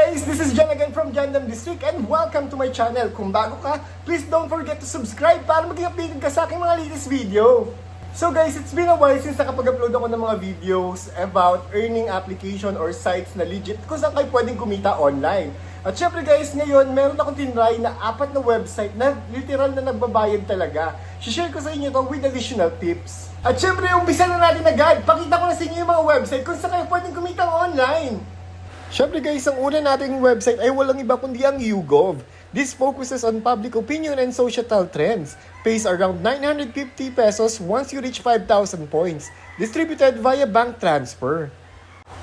guys, this is Jan again from Jandam District and welcome to my channel. Kung bago ka, please don't forget to subscribe para maging updated ka sa aking mga latest video. So guys, it's been a while since nakapag-upload ako ng mga videos about earning application or sites na legit kung saan kayo pwedeng kumita online. At syempre guys, ngayon meron akong tinry na 4 na website na literal na nagbabayad talaga. Share ko sa inyo to with additional tips. At syempre, umpisa na natin agad. Pakita ko na sa inyo yung mga website kung saan kayo pwedeng kumita online. Syempre guys, ang una nating website ay walang iba kundi ang YouGov. This focuses on public opinion and societal trends. Pays around 950 pesos once you reach 5,000 points. Distributed via bank transfer.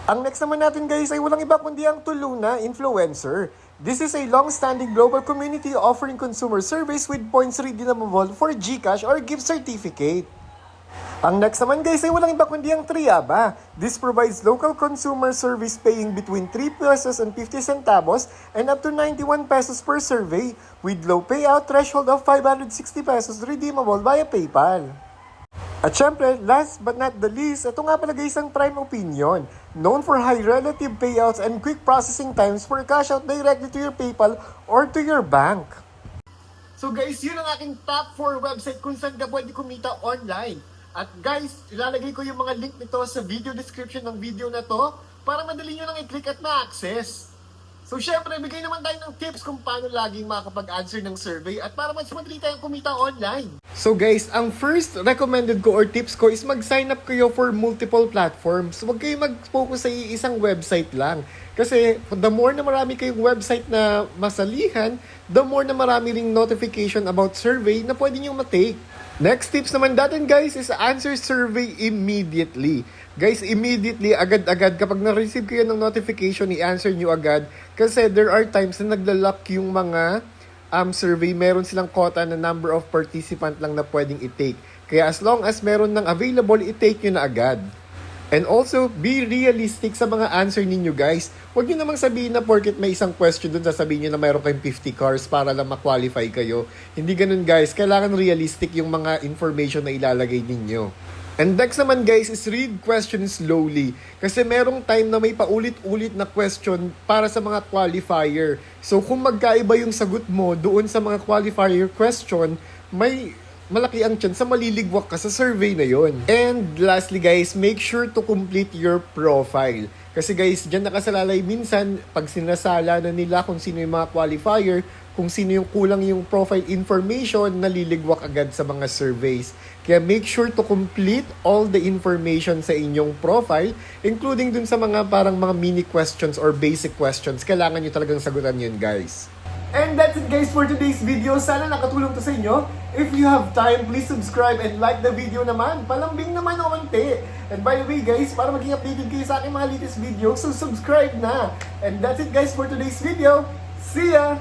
Ang next naman natin guys ay walang iba kundi ang Tuluna Influencer. This is a long-standing global community offering consumer service with points redeemable for GCash or gift certificate. Ang next naman guys ay walang iba kundi ang Triaba. This provides local consumer service paying between 3 pesos and 50 centavos and up to 91 pesos per survey with low payout threshold of 560 pesos redeemable via PayPal. At syempre, last but not the least, ito nga pala guys ang Prime Opinion. Known for high relative payouts and quick processing times for cash out directly to your PayPal or to your bank. So guys, yun ang aking top 4 website kung saan ka pwede kumita online. At guys, ilalagay ko yung mga link nito sa video description ng video na to para madali nyo lang i-click at ma-access. So syempre, bigay naman tayo ng tips kung paano laging makakapag-answer ng survey at para mas madali tayong kumita online. So guys, ang first recommended ko or tips ko is mag-sign up kayo for multiple platforms. Huwag kayo mag-focus sa isang website lang. Kasi the more na marami kayong website na masalihan, the more na marami ring notification about survey na pwede nyo matake. Next tips naman natin guys is answer survey immediately. Guys, immediately, agad-agad, kapag na-receive kayo ng notification, i-answer nyo agad. Kasi there are times na nagla-lock yung mga survey, meron silang quota na number of participant lang na pwedeng i-take. Kaya as long as meron ng available, i-take nyo na agad. And also, be realistic sa mga answer ninyo guys. Huwag nyo namang sabihin na porket may isang question dun, sasabihin nyo na mayroon kayong 50 cars para lang ma-qualify kayo. Hindi ganun guys. Kailangan realistic yung mga information na ilalagay ninyo. And next naman guys is read questions slowly. Kasi merong time na may paulit-ulit na question para sa mga qualifier. So kung magkaiba yung sagot mo doon sa mga qualifier question, may malaki ang chance sa maliligwak ka sa survey na yon. And lastly guys, make sure to complete your profile. Kasi guys, dyan nakasalalay minsan, pag sinasala na nila kung sino yung mga qualifier, kung sino yung kulang yung profile information, naliligwak agad sa mga surveys. Kaya make sure to complete all the information sa inyong profile, including dun sa mga parang mga mini questions or basic questions. Kailangan nyo talagang sagutan yun guys. And that's it guys for today's video. Sana nakatulong to sa inyo. If you have time, please subscribe and like the video naman. Palambing naman o konti. And by the way guys, para maging updated kayo sa aking mga latest video, so subscribe na. And that's it guys for today's video. See ya!